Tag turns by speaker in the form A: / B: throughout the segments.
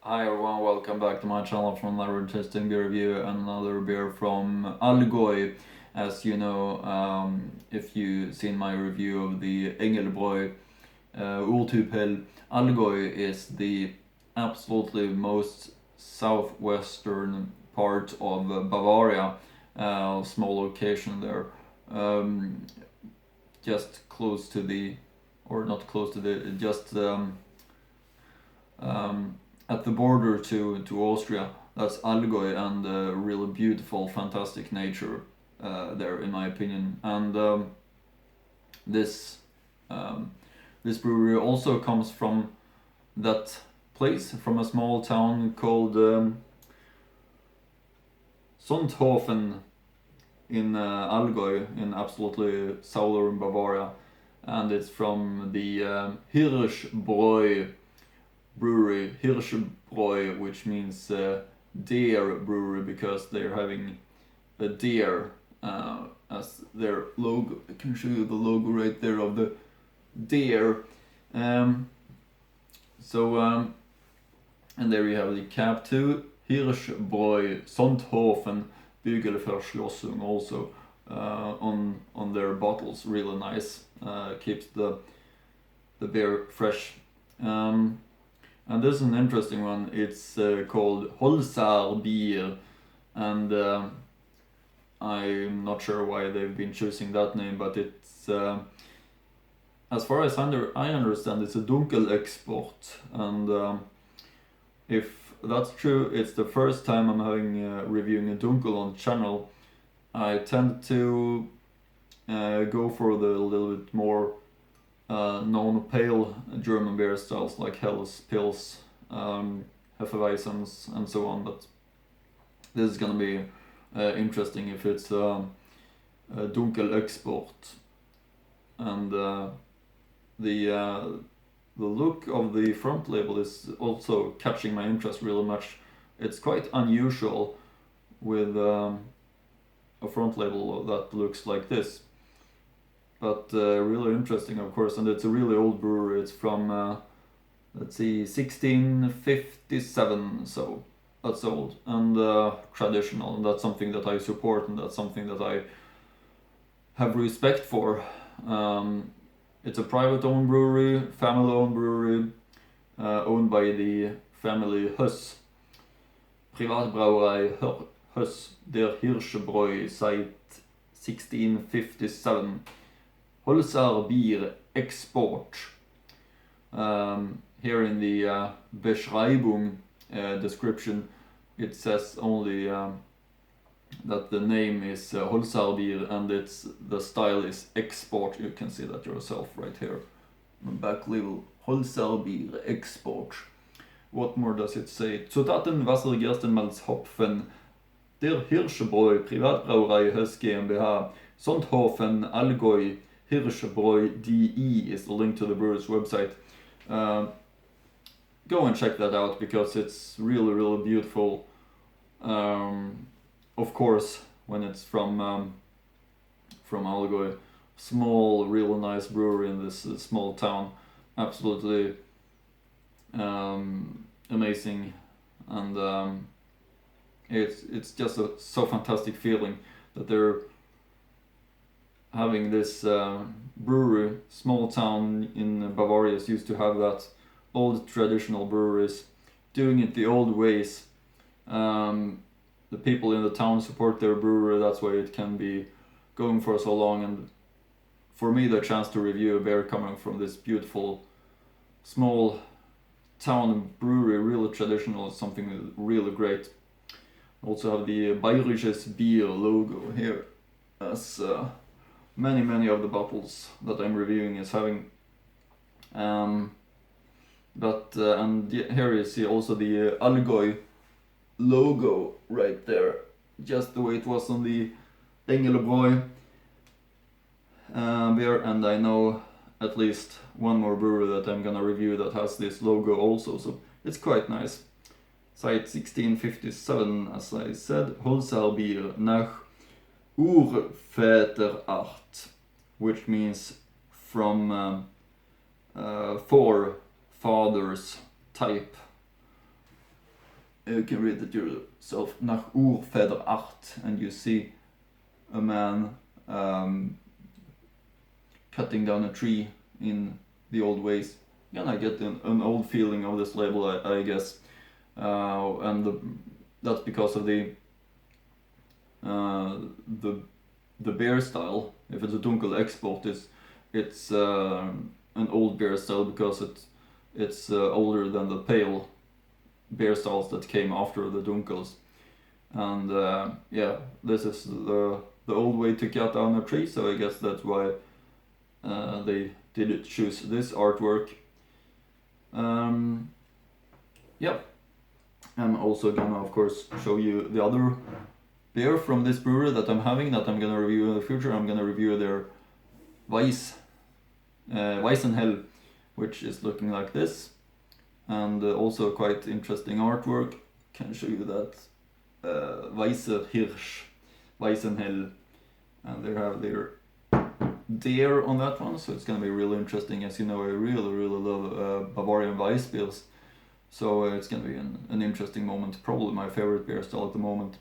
A: Hi everyone, welcome back to my channel from another tasting beer review and another beer from Allgäu. As you know, if you've seen my review of the Engelbräu Urtyp, Allgäu is the absolutely most southwestern part of Bavaria, small location there, just close to the, or not close to the, just at the border to Austria. That's Allgäu, and really beautiful, fantastic nature there, in my opinion. And this brewery also comes from that place, from a small town called Sonthofen in Allgäu, in absolutely southern Bavaria, and it's from the Hirschbräu brewery, Hirschbräu, which means deer brewery, because they're having a deer as their logo. I can show you the logo right there of the deer. And there you have the cap too, Hirschbräu Sonthofen Bügelverschlossung also on their bottles. Really nice, keeps the beer fresh. And this is an interesting one. It's called Holzar Bier, and I'm not sure why they've been choosing that name, but it's, as far as I understand, it's a dunkel export, and if that's true, it's the first time I'm having reviewing a dunkel on the channel. I tend to go for the little bit more known pale German beer styles like Helles, Pils, Hefeweizens, and so on. But this is gonna be interesting if it's a dunkel export, and the look of the front label is also catching my interest really much. It's quite unusual with a front label that looks like this. But really interesting, of course, and it's a really old brewery. It's from, let's see, 1657, so that's old and traditional, and that's something that I support, and that's something that I have respect for. It's a private-owned brewery, family-owned brewery, owned by the family Höss. Privatbrauerei Höss, der Hirschbräu seit 1657. Holzar Bier Export. Here in the Beschreibung description, it says only that the name is Holzar Bier, and the style is export. You can see that yourself right here. Back label, Holzar Bier Export. What more does it say? Zutaten Wasser, Gerstenmalz, Hopfen. Der Hirschbräu Privatbrauerei Höss GmbH, Sonthofen, Allgäu. Hirschbräu DE is the link to the brewer's website. Go and check that out, because it's really, really beautiful. Of course, when it's from Allgäu, small, really nice brewery in this small town, absolutely amazing, and it's just so fantastic feeling that they're having this brewery. Small town in Bavaria is used to have that, old traditional breweries, doing it the old ways. The people in the town support their brewery, that's why it can be going for so long, and for me the chance to review a beer coming from this beautiful small town brewery, really traditional, is something really great. Also have the Bayerisches Bier logo here, as many of the bottles that I'm reviewing is having. And here you see also the Allgäu logo right there, just the way it was on the Engelbräu beer. And I know at least one more brewery that I'm gonna review that has this logo also, so it's quite nice. Site 1657, as I said. Holzar Bier nach Urväterart, which means from forefathers type. you can read it yourself, nach Urväderart, and you see a man cutting down a tree in the old ways. And I get an old feeling of this label, I guess, that's because of the beer style. If it's a dunkel export, it's an old beer style because it's older than the pale beer styles that came after the dunkels. And yeah, this is the old way to cut down a tree, so I guess that's why they did choose this artwork. Yeah, I'm also gonna of course show you the other beer from this brewery that I'm having, that I'm gonna review in the future. I'm gonna review their Weizenhell, which is looking like this, and also quite interesting artwork. Can show you that Weißer Hirsch, Weizenhell, and they have their deer on that one, so it's gonna be really interesting. As you know, I really love Bavarian Weiss beers, so it's gonna be an interesting moment. Probably my favorite beer style at the moment.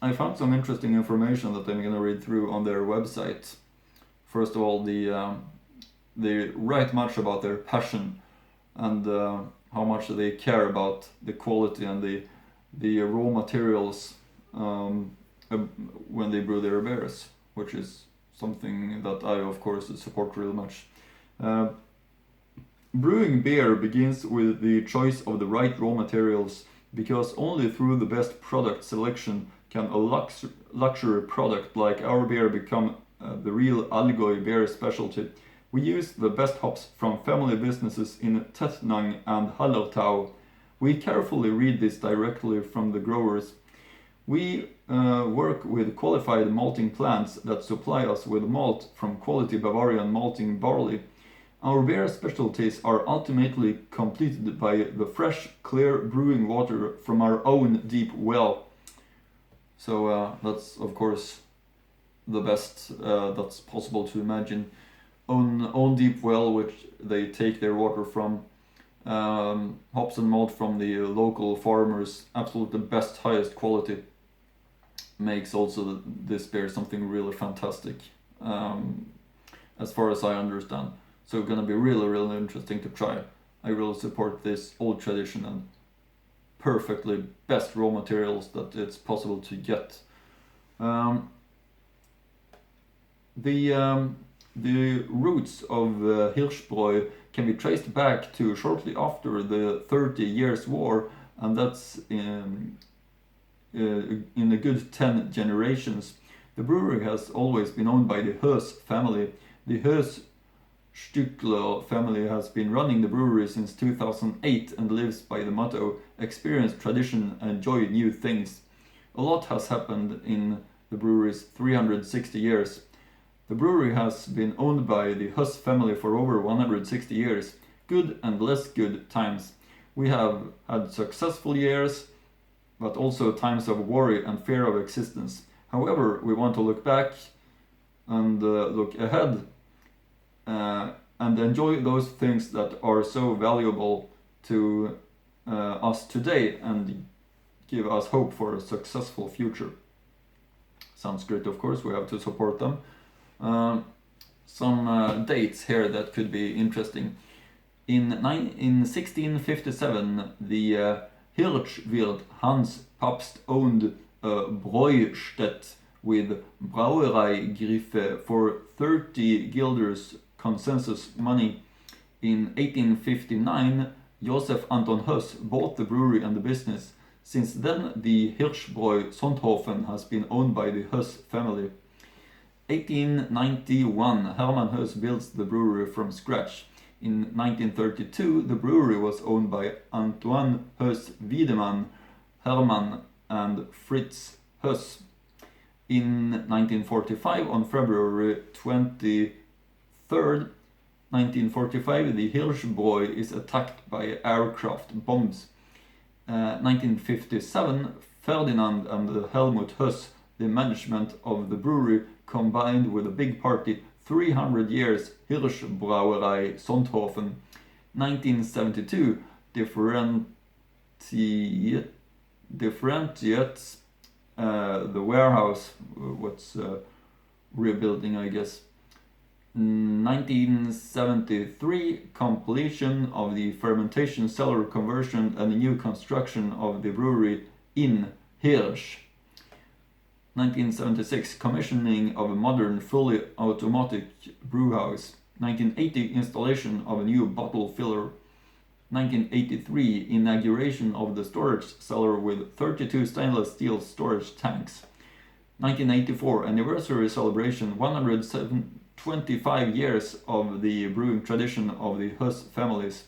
A: I found some interesting information that I'm gonna read through on their website. First of all, they write much about their passion and how much they care about the quality and the raw materials when they brew their beers, which is something that I of course support real much. Brewing beer begins with the choice of the right raw materials, because only through the best product selection can a luxury product like our beer become the real Allgäu beer specialty. We use the best hops from family businesses in Tettnang and Hallertau. We carefully read this directly from the growers. We work with qualified malting plants that supply us with malt from quality Bavarian malting barley. Our beer specialties are ultimately completed by the fresh, clear brewing water from our own deep well. So that's of course the best that's possible to imagine. Own deep well, which they take their water from, hops and malt from the local farmers, absolutely the best, highest quality, makes also this beer something really fantastic, as far as I understand. So gonna be really interesting to try. I really support this old tradition and perfectly best raw materials that it's possible to get. The roots of Hirschbräu can be traced back to shortly after the 30 Years' War, and that's in a good 10 generations. The brewery has always been owned by the Höss family. The Höss Stückler family has been running the brewery since 2008 and lives by the motto, experience tradition and enjoy new things. A lot has happened in the brewery's 360 years. The brewery has been owned by the Höss family for over 160 years, good and less good times. We have had successful years, but also times of worry and fear of existence. However, we want to look back and look ahead and enjoy those things that are so valuable to us today and give us hope for a successful future. Sounds great, of course, we have to support them. Some dates here that could be interesting. In 1657, the Hirschwirt Hans Papst owned a Bräustätte with Brauerei-Griffe for 30 guilders consensus money. In 1859, Josef Anton Höss bought the brewery and the business. Since then, the Hirschbräu Sonthofen has been owned by the Höss family. 1891, Hermann Höss builds the brewery from scratch. In 1932, the brewery was owned by Antoine Höss Wiedemann, Hermann and Fritz Höss. In 1945, on February 23rd, 1945, the Hirschbräu is attacked by aircraft bombs. 1957, Ferdinand and Helmut Höss, the management of the brewery, combined with a big party, 300 years Hirschbrauerei Sonthofen. 1972, differentiates the warehouse, what's rebuilding, I guess. 1973, completion of the fermentation cellar conversion and the new construction of the brewery in Hirsch. 1976, commissioning of a modern fully automatic brewhouse. 1980, installation of a new bottle filler. 1983, inauguration of the storage cellar with 32 stainless steel storage tanks. 1984, anniversary celebration, 125 years of the brewing tradition of the Höss families.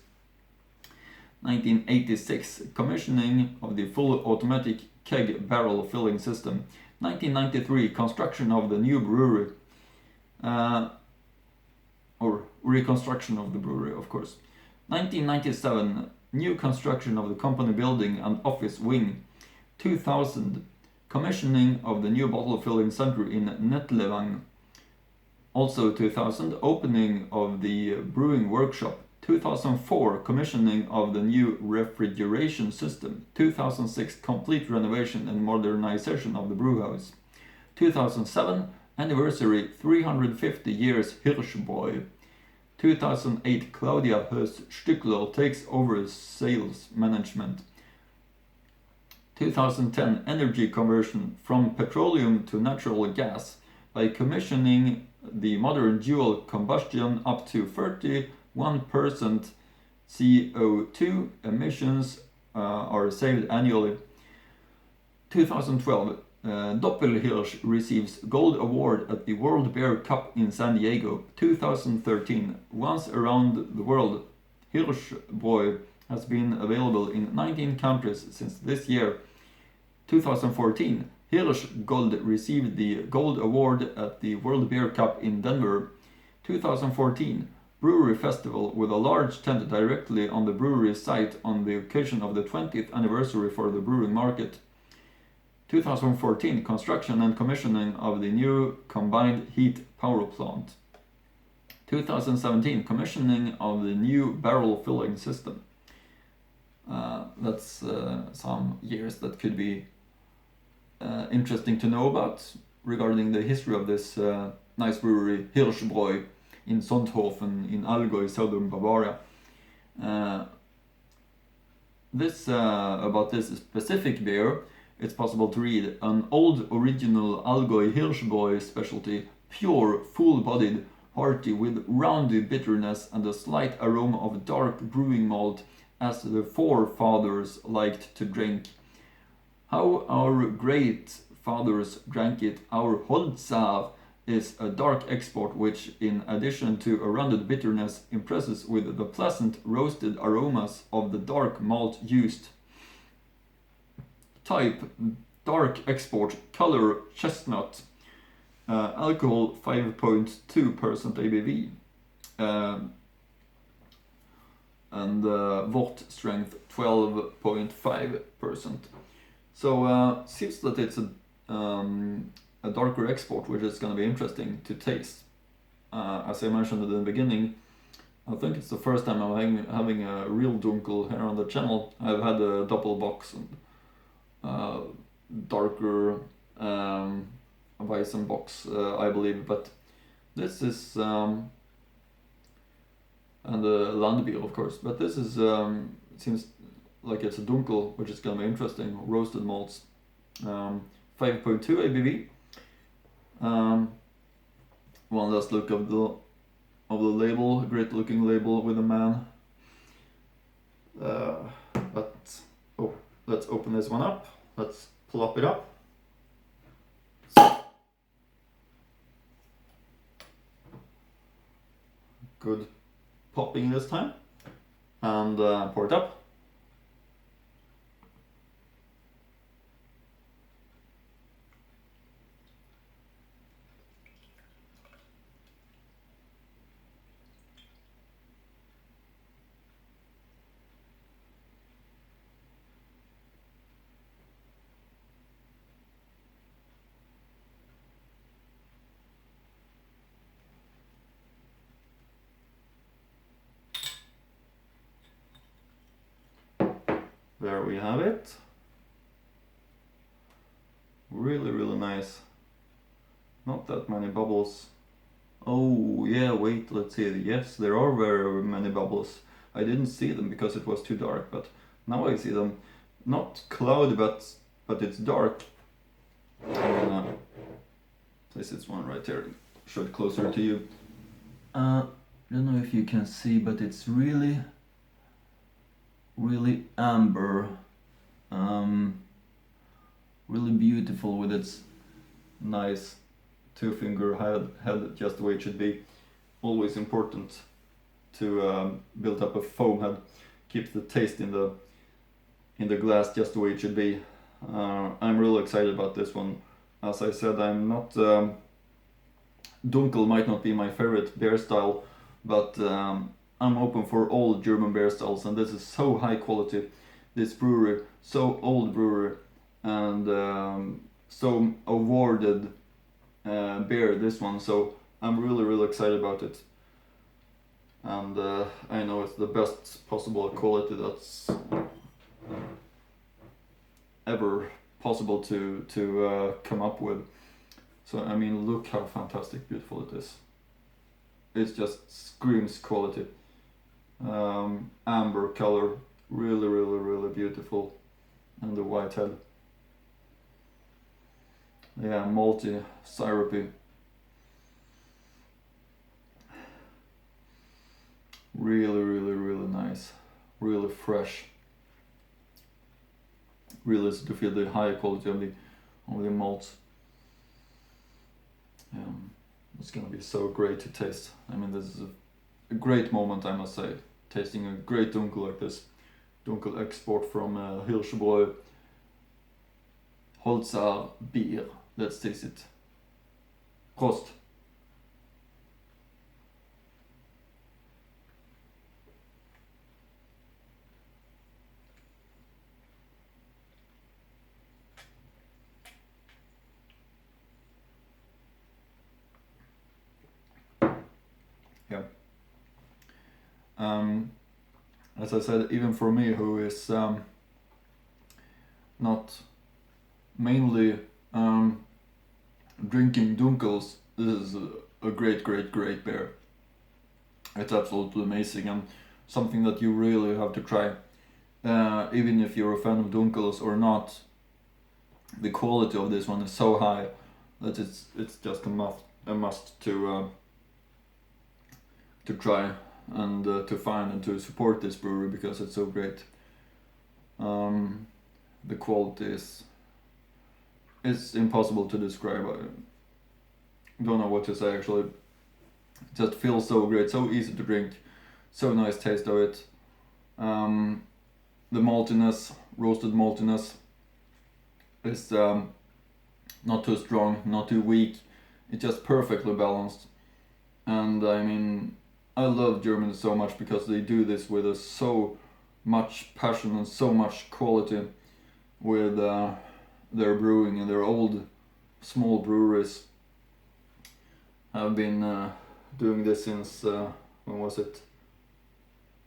A: 1986, commissioning of the full automatic keg barrel filling system. 1993, construction of the new brewery, or reconstruction of the brewery, of course. 1997, new construction of the company building and office wing. 2000, commissioning of the new bottle filling center in Netlevang. Also 2000, opening of the brewing workshop. 2004, commissioning of the new refrigeration system. 2006, complete renovation and modernization of the brewhouse. 2007, anniversary 350 years Hirschbräu. 2008, Claudia Höss Stückler takes over sales management. 2010, energy conversion from petroleum to natural gas by commissioning the modern dual combustion. Up to 31% CO2 emissions are saved annually. 2012, Doppelhirsch receives Gold Award at the World Beer Cup in San Diego. 2013, once around the world, Hirschbräu has been available in 19 countries since this year. 2014, Hirsch Gold received the Gold Award at the World Beer Cup in Denver. 2014, Brewery Festival with a large tent directly on the brewery site on the occasion of the 20th anniversary for the brewing market. 2014, construction and commissioning of the new combined heat power plant. 2017, commissioning of the new barrel filling system. That's some years that could be interesting to know about regarding the history of this nice brewery, Hirschbräu, in Sonthofen in Allgäu, southern Bavaria. About this specific beer, it's possible to read: an old original Allgäu Hirschbräu specialty, pure, full-bodied, hearty, with roundy bitterness and a slight aroma of dark brewing malt, as the forefathers liked to drink. How our great fathers drank it, our Holzar is a dark export which, in addition to a rounded bitterness, impresses with the pleasant roasted aromas of the dark malt used. Type: dark export, color chestnut, alcohol 5.2% ABV, and wort strength 12.5%. So seems that it's a darker export, which is going to be interesting to taste. As I mentioned at the beginning, I think it's the first time I'm having a real dunkel here on the channel. I've had a Doppelbox and darker Weissenbox, I believe, but this is and the Landbier, of course, but this is seems like it's a dunkel, which is gonna be interesting. Roasted malts, 5.2 ABV. One last look of the label, a great looking label with a man. Let's open this one up. Let's plop it up. Good popping this time. And pour it up. there we have it. Really, really nice. Not that many bubbles. Oh yeah, wait, let's see. Yes, there are very many bubbles. I didn't see them because it was too dark, but now I see them. Not cloudy, but it's dark. I'm gonna place this one right there, show it closer to you. I don't know if you can see, but it's really, really amber. Really beautiful with its nice two-finger head just the way it should be. Always important to build up a foam head, keep the taste in the glass just the way it should be. I'm really excited about this one. As I said, I'm not Dunkel might not be my favorite beer style, but I'm open for all German beer styles, and this is so high quality. This brewery, so old brewery, and so awarded beer, this one, so I'm really excited about it. And I know it's the best possible quality that's ever possible to come up with. So I mean, look how fantastic beautiful it is. It just screams quality. Amber color, really beautiful, and the white head. Yeah, malty, syrupy. Really nice. Really fresh. Really easy to feel the high quality of the malts. It's gonna be so great to taste. I mean, this is a great moment, I must say. Tasting a great Dunkel like this. Dunkel export from Hirschbräu. Holzar Bier. Let's taste it. Prost! Yeah. As I said, even for me, who is not mainly drinking Dunkels, this is a great beer. It's absolutely amazing, and something that you really have to try. Even if you're a fan of Dunkels or not, the quality of this one is so high that it's just a must to try and to find and to support this brewery because it's so great. The quality is it's impossible to describe. I don't know what to say actually. It just feels so great, so easy to drink, so nice taste of it. The maltiness, roasted maltiness, is not too strong, not too weak. It's just perfectly balanced. And I mean, I love Germany so much because they do this with so much passion and so much quality with their brewing, and their old small breweries have been doing this since when was it?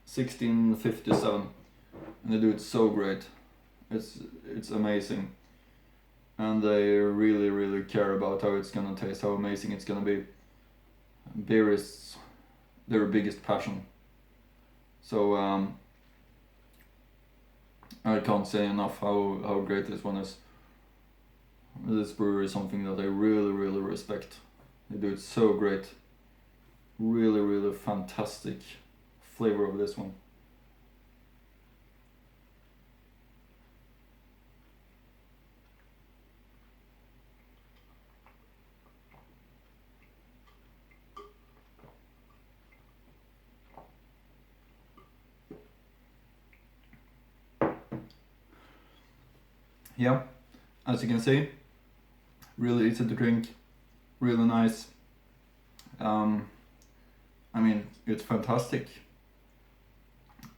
A: 1657, and they do it so great. It's amazing, and they really care about how it's gonna taste, how amazing it's gonna be. Beer is their biggest passion, so I can't say enough how great this one is. This brewery is something that I really respect. They do it so great. Really fantastic flavor of this one. Yeah, as you can see, really easy to drink, really nice. I mean, it's fantastic.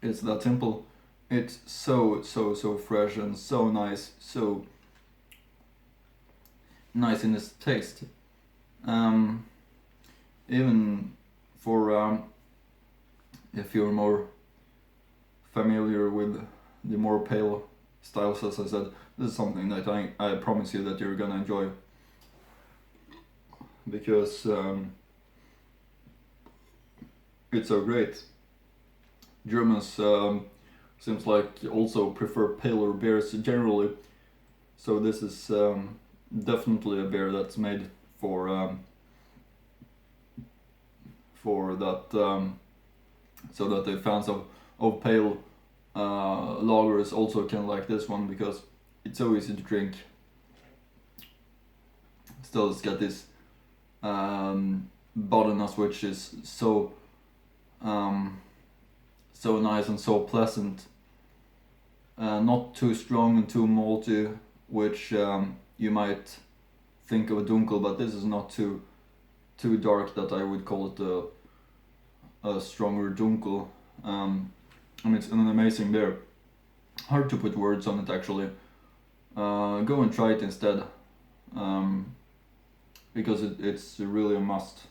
A: It's that simple. It's so fresh and so nice, so nice in its taste. Even for if you're more familiar with the more pale styles, as I said, this is something that I promise you that you're gonna enjoy, because it's so great. Germans seems like also prefer paler beers generally, so this is definitely a beer that's made for that, so that the fans of pale lagers also can like this one, because it's so easy to drink. Still, it's got this bodiness which is so so nice and so pleasant. Not too strong and too malty, which you might think of a dunkel, but this is not too dark that I would call it a stronger dunkel. And it's an amazing beer. Hard to put words on it actually. Go and try it instead, because it's really a must.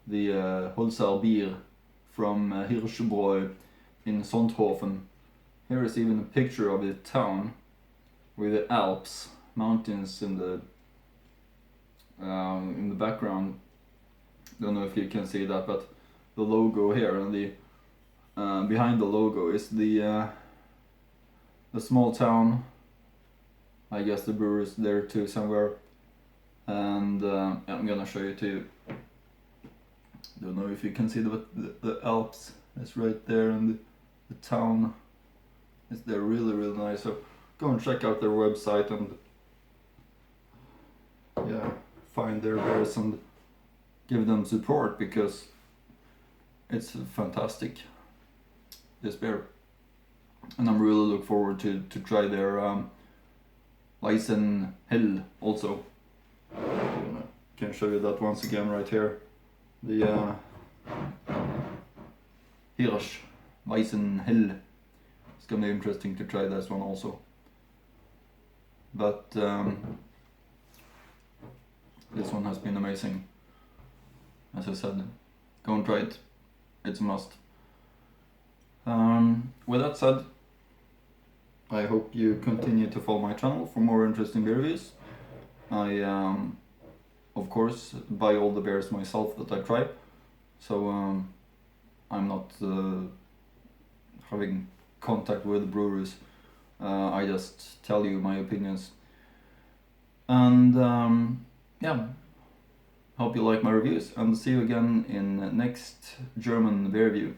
A: The Holzar Bier from Hirschbräu in Sonthofen. Here is even a picture of the town with the Alps mountains in the background. Don't know if you can see that, but the logo here, and the behind the logo is the small town. I guess the brewery is there too somewhere, and I'm gonna show you too. Don't know if you can see the Alps. It's right there, and the town is there. Really nice. So go and check out their website and yeah, find their beers and give them support, because it's fantastic, this beer. And I'm really looking forward to try their Weizen Hell also. Can show you that once again right here. The Hirsch Weizen Hell. It's gonna be interesting to try this one also. But this one has been amazing. As I said, go and try it. It's a must. With that said, I hope you continue to follow my channel for more interesting beer reviews. I of course buy all the beers myself that I try, so I'm not having contact with breweries. I just tell you my opinions, and yeah, hope you like my reviews, and see you again in next German beer review.